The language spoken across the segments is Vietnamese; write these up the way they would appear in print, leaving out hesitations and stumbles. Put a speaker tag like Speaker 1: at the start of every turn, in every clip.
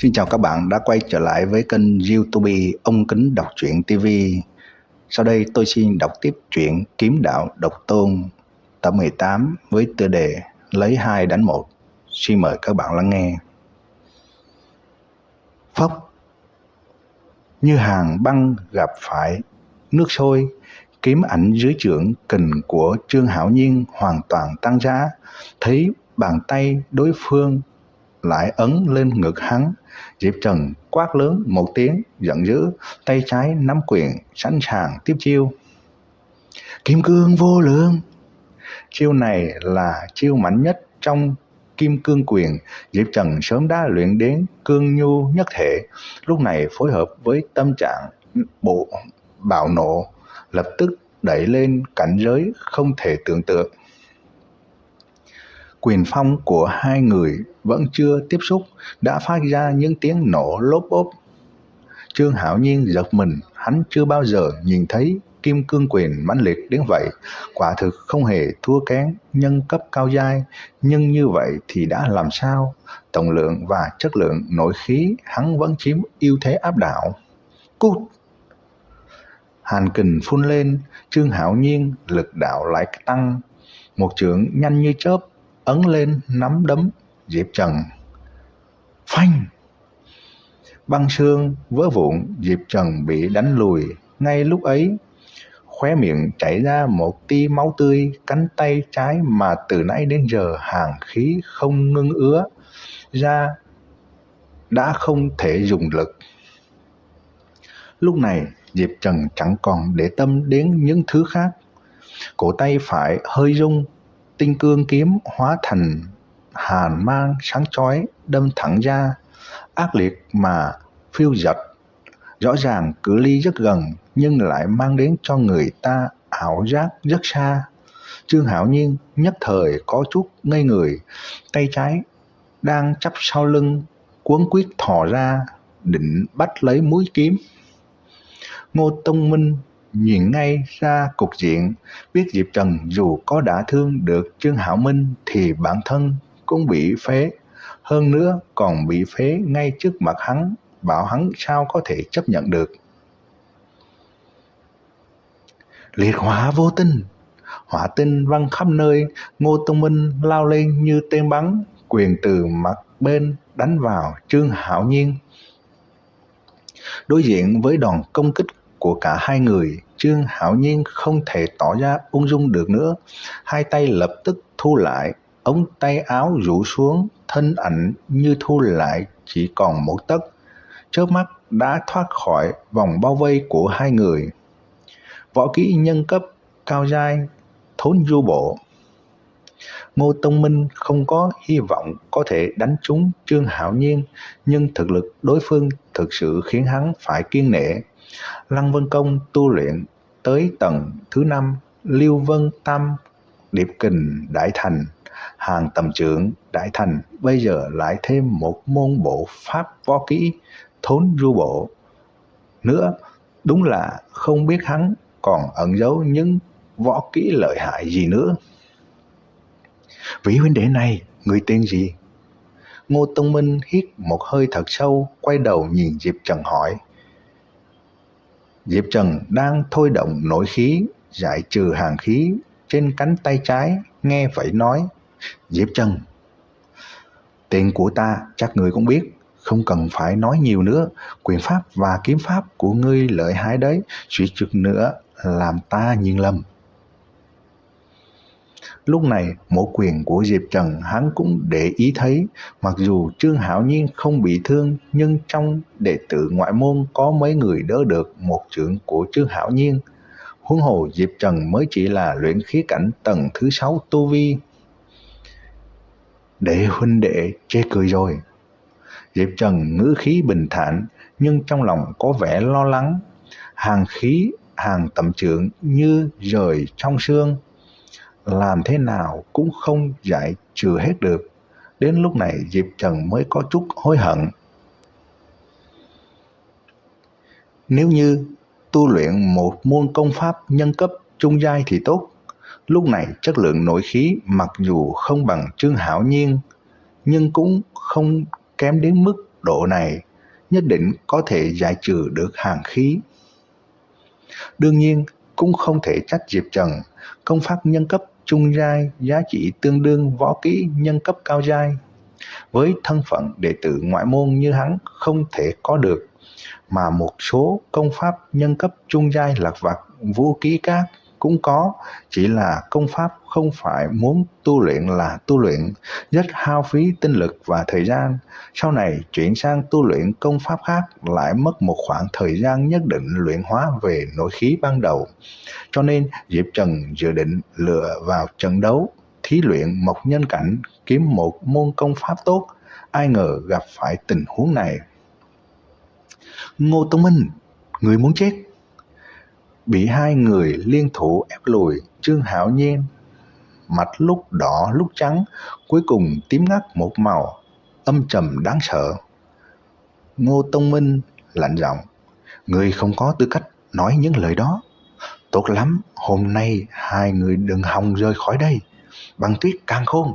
Speaker 1: Xin chào các bạn đã quay trở lại với kênh YouTube Ông Kính Đọc Truyện TV. Sau đây tôi xin đọc tiếp truyện Kiếm Đạo Độc Tôn tập 18 với tựa đề Lấy 2 đánh 1. Xin mời các bạn lắng nghe. Phốc, như hàng băng gặp phải nước sôi, kiếm ảnh dưới chưởng kình của Trương Hạo Nhiên hoàn toàn tan rã. Thấy bàn tay đối phương lại ấn lên ngực hắn, Diệp Trần quát lớn một tiếng giận dữ, tay trái nắm quyền sẵn sàng tiếp chiêu. Kim cương vô lượng. Chiêu này là chiêu mạnh nhất trong Kim cương quyền, Diệp Trần sớm đã luyện đến cương nhu nhất thể, lúc này phối hợp với tâm trạng bộ bạo nộ, lập tức đẩy lên cảnh giới không thể tưởng tượng. Quyền phong của hai người vẫn chưa tiếp xúc đã phát ra những tiếng nổ lốp bốp. Trương Hạo Nhiên giật mình, hắn chưa bao giờ nhìn thấy kim cương quyền mãnh liệt đến vậy, quả thực không hề thua kém nhân cấp cao giai, nhưng như vậy thì đã làm sao? Tổng lượng và chất lượng nội khí hắn vẫn chiếm ưu thế áp đảo. Cút! Hàn kình phun lên, Trương Hạo Nhiên lực đạo lại tăng, một chưởng nhanh như chớp ấn lên nắm đấm Diệp Trần. Phanh! Băng xương vỡ vụn, Diệp Trần bị đánh lùi. Ngay lúc ấy, khóe miệng chảy ra một tia máu tươi, cánh tay trái mà từ nãy đến giờ hàn khí không ngưng ứa ra đã không thể dùng lực. Lúc này Diệp Trần chẳng còn để tâm đến những thứ khác. Cổ tay phải hơi rung, tinh cương kiếm hóa thành hàn mang sáng chói đâm thẳng ra, ác liệt mà phiêu dật. Rõ ràng cự ly rất gần nhưng lại mang đến cho người ta ảo giác rất xa. Trương Hạo Nhiên nhất thời có chút ngây người, tay trái đang chắp sau lưng cuống quýt thò ra định bắt lấy mũi kiếm. Ngô Tông Minh nhìn ngay ra cục diện, biết Diệp Trần dù có đả thương được Trương Hạo Minh thì bản thân cũng bị phế, hơn nữa còn bị phế ngay trước mặt hắn, bảo hắn sao có thể chấp nhận được. Liệt hỏa vô tinh, hỏa tinh văng khắp nơi. Ngô Tông Minh lao lên như tên bắn, quyền từ mặt bên đánh vào Trương Hạo Nhiên. Đối diện với đòn công kích của cả hai người, Trương Hạo Nhiên không thể tỏ ra ung dung được nữa, hai tay lập tức thu lại, ống tay áo rũ xuống, thân ảnh như thu lại chỉ còn một tấc, chớp mắt đã thoát khỏi vòng bao vây của hai người. Võ kỹ nhân cấp cao giai Thốn Du Bộ. Ngô Tông Minh không có hy vọng có thể đánh trúng Trương Hạo Nhiên, nhưng thực lực đối phương thực sự khiến hắn phải kiêng nể. Lăng Vân Công tu luyện tới tầng thứ 5, Lưu Vân Tam Điệp Kình đại thành, Hàng Tầm Trượng đại thành, bây giờ lại thêm một môn bộ pháp võ kỹ Thốn Du Bộ nữa, đúng là không biết hắn còn ẩn giấu những võ kỹ lợi hại gì nữa. Vị huynh đệ này, người tên gì? Ngô Tông Minh hít một hơi thật sâu, quay đầu nhìn Diệp Trần hỏi. Diệp Trần đang thôi động nội khí, giải trừ hàn khí trên cánh tay trái, nghe vậy nói. Diệp Trần, tên của ta chắc người cũng biết, không cần phải nói nhiều nữa, quyền pháp và kiếm pháp của ngươi lợi hại đấy, suýt chút nữa làm ta nhìn lầm. Lúc này một quyền của Diệp Trần hắn cũng để ý thấy, mặc dù Trương Hạo Nhiên không bị thương nhưng trong đệ tử ngoại môn có mấy người đỡ được một chưởng của Trương Hạo Nhiên. Huống hồ Diệp Trần mới chỉ là luyện khí cảnh tầng thứ 6 tu vi. Đệ huynh đệ chê cười rồi. Diệp Trần ngữ khí bình thản nhưng trong lòng có vẻ lo lắng. Hàn khí Hàng Tầm Trượng như rời trong xương, làm thế nào cũng không giải trừ hết được. Đến lúc này Diệp Trần mới có chút hối hận. Nếu như tu luyện một môn công pháp nhân cấp trung giai thì tốt. Lúc này chất lượng nội khí mặc dù không bằng Trương Hạo Nhiên, nhưng cũng không kém đến mức độ này, nhất định có thể giải trừ được hàn khí. Đương nhiên, cũng không thể trách Diệp Trần, công pháp nhân cấp trung giai giá trị tương đương võ kỹ nhân cấp cao giai. Với thân phận đệ tử ngoại môn như hắn không thể có được, mà một số công pháp nhân cấp trung giai lặt vặt, vũ kỹ các cũng có, chỉ là công pháp không phải muốn tu luyện là tu luyện, rất hao phí tinh lực và thời gian. Sau này chuyển sang tu luyện công pháp khác lại mất một khoảng thời gian nhất định luyện hóa về nội khí ban đầu. Cho nên Diệp Trần dự định lựa vào trận đấu thí luyện Mộc Nhân Cảnh kiếm một môn công pháp tốt, ai ngờ gặp phải tình huống này. Ngô Tông Minh, người muốn chết. Bị hai người liên thủ ép lùi, Trương Hạo Nhiên mặt lúc đỏ lúc trắng, cuối cùng tím ngắt một màu, âm trầm đáng sợ. Ngô Tông Minh lạnh giọng, người không có tư cách nói những lời đó. Tốt lắm, hôm nay hai người đừng hòng rời khỏi đây, băng tuyết càn khôn.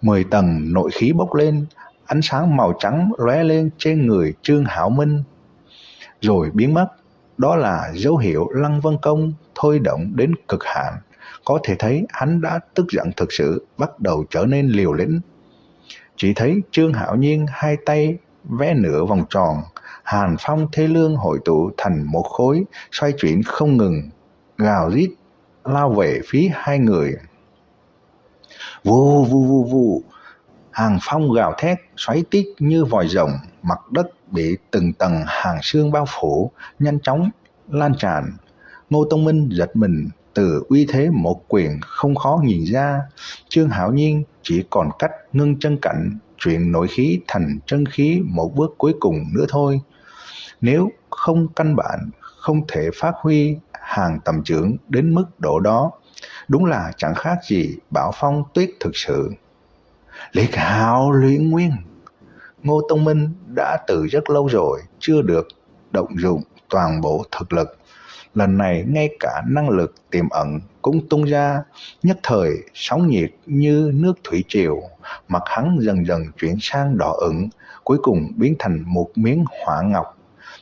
Speaker 1: 10 tầng nội khí bốc lên, ánh sáng màu trắng lóe lên trên người Trương Hạo Minh, rồi biến mất. Đó là dấu hiệu Lăng Vân Công thôi động đến cực hạn. Có thể thấy hắn đã tức giận thực sự, bắt đầu trở nên liều lĩnh. Chỉ thấy Trương Hạo Nhiên hai tay vẽ nửa vòng tròn, hàn phong thê lương hội tụ thành một khối, xoay chuyển không ngừng, gào rít lao về phía hai người. Vù vù vù vù, hàng phong gào thét xoáy tít như vòi rồng, mặt đất bị từng tầng hàng sương bao phủ, nhanh chóng lan tràn. Ngô Tông Minh giật mình, từ uy thế một quyền không khó nhìn ra, Trương Hạo Nhiên chỉ còn cách ngưng chân cảnh, chuyển nội khí thành chân khí một bước cuối cùng nữa thôi. Nếu không căn bản không thể phát huy hàng tầm trưởng đến mức độ đó, đúng là chẳng khác gì bão phong tuyết thực sự. Liệt Hạo luyện nguyên. Ngô Tông Minh đã từ rất lâu rồi chưa được động dụng toàn bộ thực lực. Lần này ngay cả năng lực tiềm ẩn cũng tung ra, nhất thời sóng nhiệt như nước thủy triều, mặt hắn dần dần chuyển sang đỏ ửng, cuối cùng biến thành một miếng hỏa ngọc.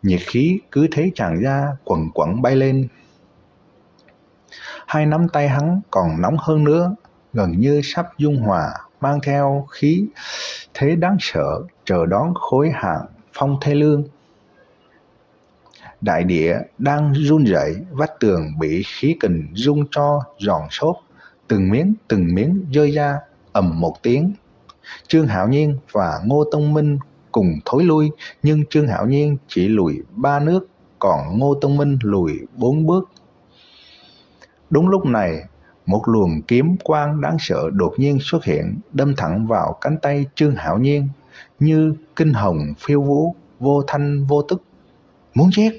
Speaker 1: Nhiệt khí cứ thế tràn ra, quần quẩn bay lên. Hai nắm tay hắn còn nóng hơn nữa, gần như sắp dung hòa, mang theo khí thế đáng sợ chờ đón khối hàng phong thê lương. Đại địa đang run rẩy, vách tường bị khí kình rung cho giòn xốp, từng miếng rơi ra, ầm một tiếng. Trương Hạo Nhiên và Ngô Tông Minh cùng thối lui, nhưng Trương Hạo Nhiên chỉ lùi 3 bước, còn Ngô Tông Minh lùi 4 bước. Đúng lúc này, một luồng kiếm quang đáng sợ đột nhiên xuất hiện, đâm thẳng vào cánh tay Trương Hạo Nhiên, như kinh hồng phiêu vũ, vô thanh vô tức. Muốn chết!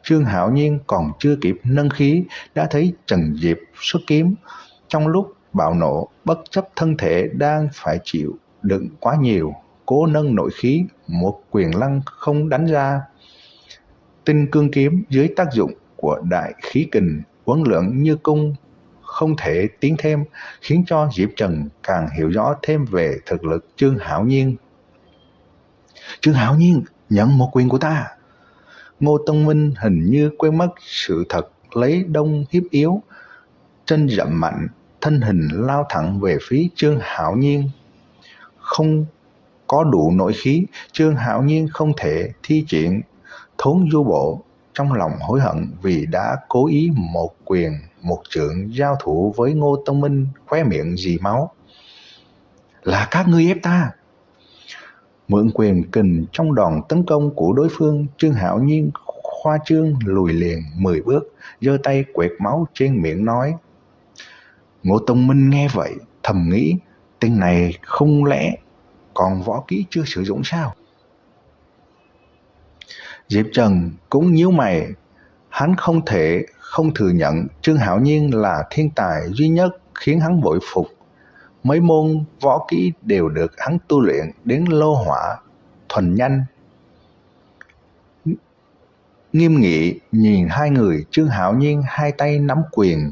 Speaker 1: Trương Hạo Nhiên còn chưa kịp nâng khí, đã thấy Trần Diệp xuất kiếm. Trong lúc bạo nộ, bất chấp thân thể đang phải chịu đựng quá nhiều, cố nâng nội khí, một quyền lăng không đánh ra. Tinh cương kiếm dưới tác dụng của đại khí kình uốn lượn như cung, không thể tiến thêm, khiến cho Diệp Trần càng hiểu rõ thêm về thực lực Trương Hạo Nhiên. Trương Hạo Nhiên, nhận một quyền của ta! Ngô Tông Minh hình như quên mất sự thật, lấy đông hiếp yếu, chân dậm mạnh, thân hình lao thẳng về phía Trương Hạo Nhiên. Không có đủ nội khí, Trương Hạo Nhiên không thể thi triển thốn du bộ, trong lòng hối hận vì đã cố ý một quyền một trượng giao thủ với Ngô Tông Minh, khóe miệng rỉ máu. Là các ngươi ép ta! Mượn quyền kình trong đòn tấn công của đối phương, Trương Hạo Nhiên khoa trương lùi liền 10 bước, giơ tay quẹt máu trên miệng nói. Ngô Tông Minh nghe vậy, thầm nghĩ, tên này không lẽ còn võ kỹ chưa sử dụng sao? Diệp Trần cũng nhíu mày, hắn không thể không thừa nhận Trương Hạo Nhiên là thiên tài duy nhất khiến hắn bội phục. Mấy môn võ kỹ đều được hắn tu luyện đến lô hỏa thuần nhanh. Nghiêm nghị nhìn hai người, Trương Hạo Nhiên hai tay nắm quyền,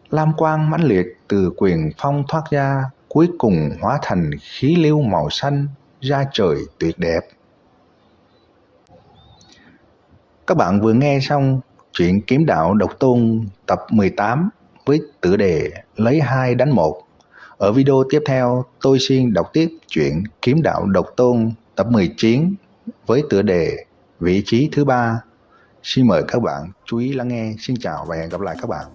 Speaker 1: lam quang mãnh liệt từ quyền phong thoát ra, cuối cùng hóa thành khí lưu màu xanh ra trời tuyệt đẹp. Các bạn vừa nghe xong truyện Kiếm Đạo Độc Tôn tập 18 với tựa đề Lấy 2 đánh 1. Ở video tiếp theo, tôi xin đọc tiếp truyện Kiếm Đạo Độc Tôn tập 19 với tựa đề Vị trí thứ 3. Xin mời các bạn chú ý lắng nghe. Xin chào và hẹn gặp lại các bạn.